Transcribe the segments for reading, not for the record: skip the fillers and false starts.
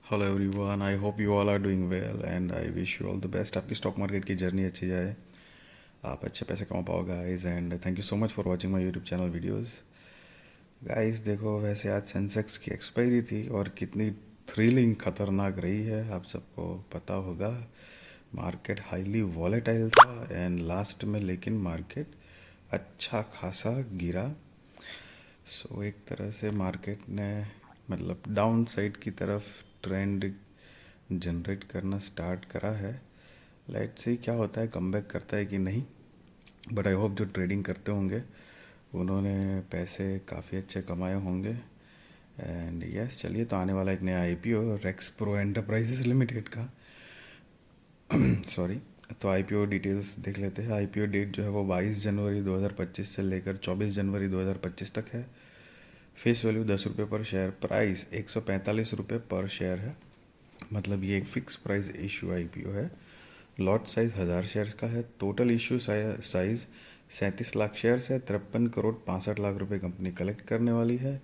Hello everyone, I hope you all are doing well and I wish you all the best. आपकी stock market की journey अच्छी जाए, आप अच्छे पैसे कमा पाओ guys. And thank you so much for watching my YouTube channel videos. Guys देखो, वैसे आज सेंसेक्स की एक्सपायरी थी और कितनी थ्रिलिंग खतरनाक रही है आप सबको पता होगा। मार्केट हाईली वॉलेटाइल था एंड लास्ट में लेकिन मार्केट अच्छा खासा गिरा। सो एक तरह से मार्केट ने मतलब डाउन साइड की तरफ ट्रेंड जनरेट करना स्टार्ट करा है। लेट्स सी क्या होता है, कमबैक करता है कि नहीं। बट आई होप जो ट्रेडिंग करते होंगे उन्होंने पैसे काफ़ी अच्छे कमाए होंगे। एंड यस, चलिए तो आने वाला एक नया IPO Rex Pro Enterprises Limited का सॉरी। तो आईपीओ डिटेल्स देख लेते हैं। आईपीओ डेट जो है वो 22 जनवरी 2025 से लेकर 24 जनवरी 2025 तक है। फेस वैल्यू 10 रुपये पर शेयर, प्राइस 145 रुपये पर शेयर है। मतलब ये एक फिक्स प्राइस इशू आईपीओ है। लॉट साइज 1000 शेयर्स का है। Total issue size 37 lakh shares है। 53 करोड़ 65 लाख रुपए कंपनी कलेक्ट करने वाली है,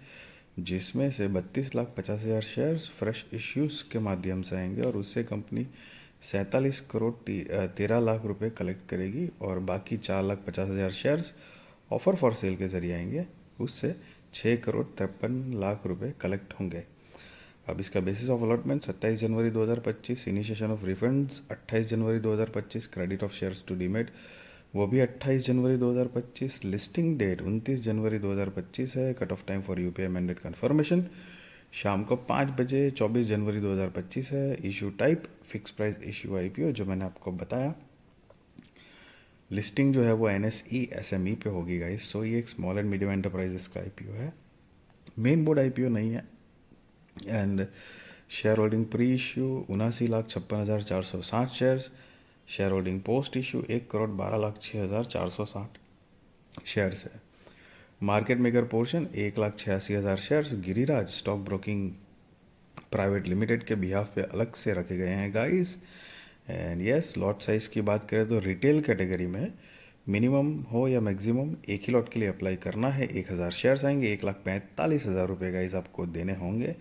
जिसमें से 32 लाख 50 हजार शेयर्स फ्रेश इश्यूज के माध्यम से आएंगे और उससे कंपनी 47 करोड़ 13 लाख रुपए कलेक्ट करेगी और बाकी 4 लाख 50 हजार शेयर्स ऑफर फॉर सेल के जरिए आएंगे, उससे 6 करोड़ 53 लाख रुपए कलेक्ट होंगे। अब इसका बेसिस ऑफ अलॉटमेंट 27 जनवरी 2025, इनिशिएशन ऑफ रिफंड्स 28 जनवरी 2025, credit of shares to demat वो भी 28 जनवरी 2025, लिस्टिंग डेट 29 जनवरी 2025 है। Cut off time for UPI mandate confirmation शाम को 5 बजे 24 जनवरी 2025 है। Issue type fix price issue IPO जो मैंने आपको बताया। लिस्टिंग जो है वो एनएसई एसएमई पे होगी गाइस। सो ये एक स्मॉल एंड मीडियम एंटरप्राइजेस का आईपीओ है, मेन बोर्ड आईपीओ नहीं है। And share holding pre issue 79 lakh 56 हजार 460 shares. Share holding post issue 1 crore 12 lakh 6 हजार 460 शेयर्स है। मार्केट मेकर पोर्शन 1 लाख 86 हजार shares Giriraj stock broking private limited के बिहाफ पे अलग से रखे गए हैं guys. And yes, lot size की बात करें तो रिटेल कैटेगरी में मिनिमम हो या मैक्सिमम एक ही लॉट के लिए अप्लाई करना है। 1000 शेयर्स आएंगे, 1,45,000 रुपये गाइस आपको देने होंगे।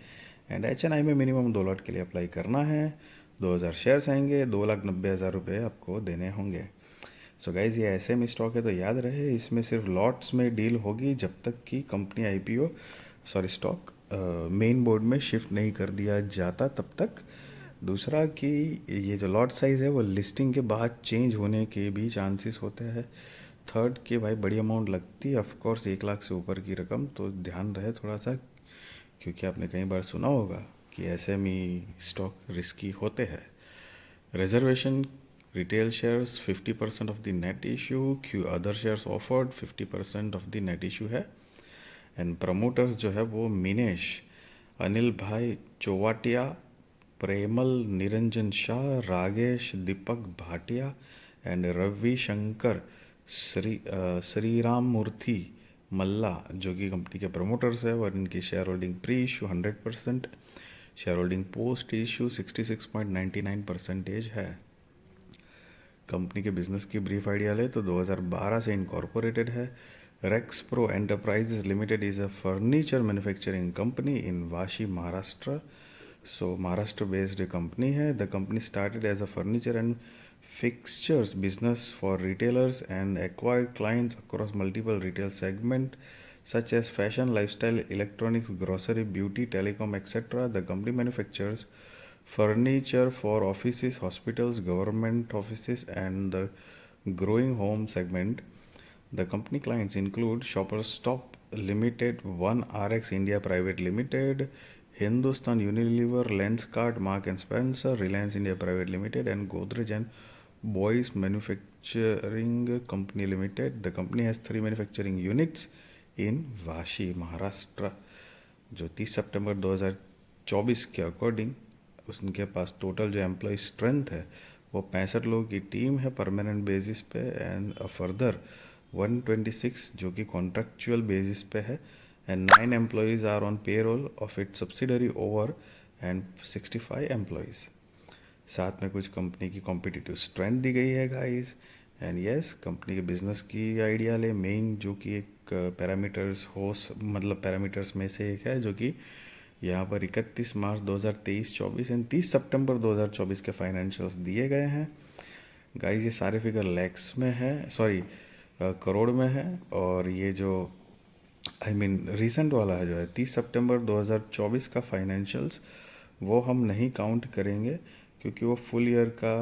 एंड एचएनआई में मिनिमम 2 लॉट के लिए अप्लाई करना है, 2000 शेयर्स आएंगे, 2,90,000 रुपये आपको देने होंगे। सो गाइज ये ऐसे में स्टॉक है तो याद रहे, इसमें सिर्फ लॉट्स में डील होगी जब तक कि company IPO sorry stock main board में शिफ्ट नहीं कर दिया जाता तब तक। दूसरा कि ये जो लॉट साइज़ है वो लिस्टिंग के बाद चेंज होने के भी चांसेस होते हैं। थर्ड कि भाई बड़ी अमाउंट लगती है ऑफकोर्स, 1 लाख से ऊपर की रकम, तो ध्यान रहे थोड़ा सा, क्योंकि आपने कई बार सुना होगा कि ऐसे में स्टॉक रिस्की होते हैं। Reservation retail shares 50% of the net issue, Q other shares offered 50% of the net issue है। एंड प्रमोटर्स जो है वो मिनेश अनिल भाई चौवाटिया, प्रेमल निरंजन शाह, रागेश दीपक भाटिया एंड रविशंकर श्रीराम मूर्ति मल्ला जो कि कंपनी के प्रमोटर्स है। और इनकी share holding pre issue 100%, share holding post issue 66.99% है। कंपनी के बिजनेस की ब्रीफ आइडिया ले तो 2012 से इनकॉर्पोरेटेड है। Rex Pro Enterprises Limited is a furniture manufacturing company in Vashi Maharashtra. So Maharashtra based company है। The company started as a furniture and fixtures business for retailers and acquired clients across multiple retail segments such as fashion, lifestyle, electronics, grocery, beauty, telecom, etc. The company manufactures furniture for offices, hospitals, government offices, and the growing home segment. The company clients include Shoppers Stop Limited, One RX India Private Limited, Hindustan Unilever, Lenskart, Mark and Spencer, Reliance India Private Limited, and Godrej and Boyce Manufacturing Company Limited. The company has 3 manufacturing units in Vashi Maharashtra. जो 30 सितंबर 2024 के according उनके पास total जो employ strength है वो 65 लोगों की टीम है परमानेंट बेसिस पे। एंड फर्दर 126 जो कि कॉन्ट्रेक्चुअल बेसिस पे है। And 9 employees are on payroll of it subsidiary over and 65 employees. साथ में कुछ कंपनी की कॉम्पिटिटिव स्ट्रेंथ दी गई है गाइस। एंड यस, कंपनी के बिजनेस की आइडिया ले, मेन जो कि एक पैरामीटर्स हो मतलब पैरामीटर्स में से एक है जो कि यहाँ पर 31 मार्च 2023-24 एंड 30 सितंबर 2024 के फाइनेंशियल्स दिए गए हैं गाइस। ये सारे फिगर लैक्स में है, सॉरी करोड़ में है। और ये जो रिसेंट वाला है जो है 30 सितंबर 2024 का फाइनेंशियल्स, वो हम नहीं काउंट करेंगे क्योंकि वो फुल ईयर का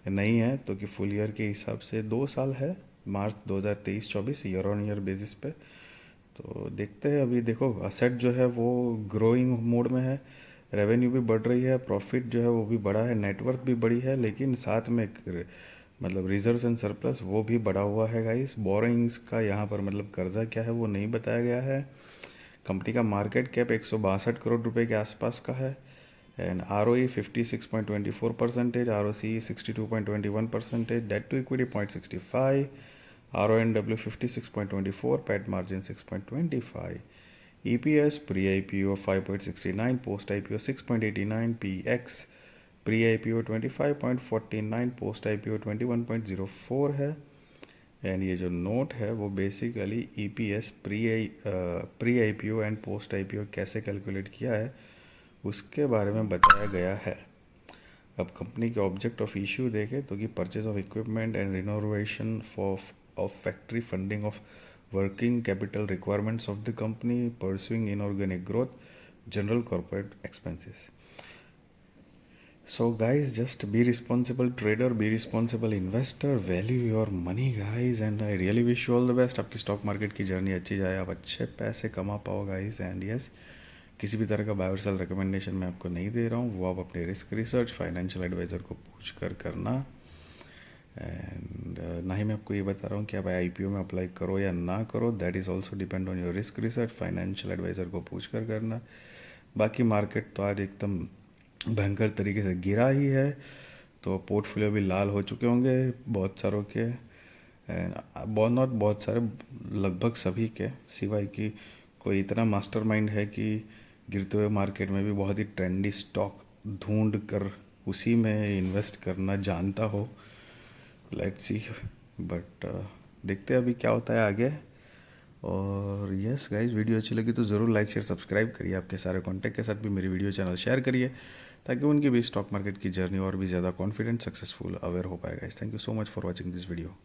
नहीं है, तो कि फुल ईयर के हिसाब से 2 साल है, मार्च 2023-24 ईयर ऑन ईयर बेसिस पे। तो देखते हैं। अभी देखो असेट जो है वो ग्रोइंग मोड में है, रेवेन्यू भी बढ़ रही है, प्रॉफिट जो है वो भी बढ़ा है, नेटवर्थ भी बढ़ी है, लेकिन साथ में मतलब रिजर्व्स एंड सरप्लस वो भी बढ़ा हुआ है गाइस। बोरिंग्स का यहाँ पर मतलब कर्जा क्या है वो नहीं बताया गया है। कंपनी का मार्केट कैप 162 करोड़ रुपए के आसपास का है and R O E 56.24%, R O C 62.21%, debt to equity 0.65, R O N W 56.24, PAT margin 6.25, EPS pre-IPO 5.69, post-IPO 6.89, PX pre-IPO 25.49, post-IPO 21.04 है। एंड ये जो नोट है वो basically EPS pre IPO and post IPO कैसे calculate किया है उसके बारे में बताया गया है। अब कंपनी के ऑब्जेक्ट ऑफ इश्यू देखें तो कि purchase of equipment and renovation for of factory, funding of working capital requirements of the company, pursuing inorganic growth, general corporate expenses. So guys, just be responsible trader, be responsible investor, value your money guys, and I really wish you all the best। आपकी stock market की journey अच्छी जाए, आप अच्छे पैसे कमा पाओ guys. And yes, किसी भी तरह का बाय और सेल रिकमेंडेशन मैं आपको नहीं दे रहा हूँ, वो आप अपने रिस्क रिसर्च फाइनेंशियल एडवाइज़र को पूछ कर करना। एंड ना ही मैं आपको ये बता रहा हूँ कि आप IPO में अप्लाई करो या ना करो, that is also depend on your risk research, financial adviser को पूछ कर करना। बाकी मार्केट तो आज एकदम भयंकर तरीके से गिरा ही है, तो पोर्टफोलियो भी लाल हो चुके होंगे बहुत सारों के, बहुत सारे, लगभग सभी के, सिवाय कि कोई इतना मास्टरमाइंड है कि गिरते हुए मार्केट में भी बहुत ही ट्रेंडी स्टॉक ढूंढ कर उसी में इन्वेस्ट करना जानता हो। लेट्स सी, बट देखते हैं अभी क्या होता है आगे। और यस गाइज, वीडियो अच्छी लगी तो ज़रूर लाइक शेयर सब्सक्राइब करिए। आपके सारे कॉन्टैक्ट के साथ भी मेरी वीडियो चैनल शेयर करिए ताकि उनकी भी स्टॉक मार्केट की जर्नी और भी ज़्यादा कॉन्फिडेंट, सक्सेसफुल, अवेयर हो पाएगा। Thank you so much for watching this video.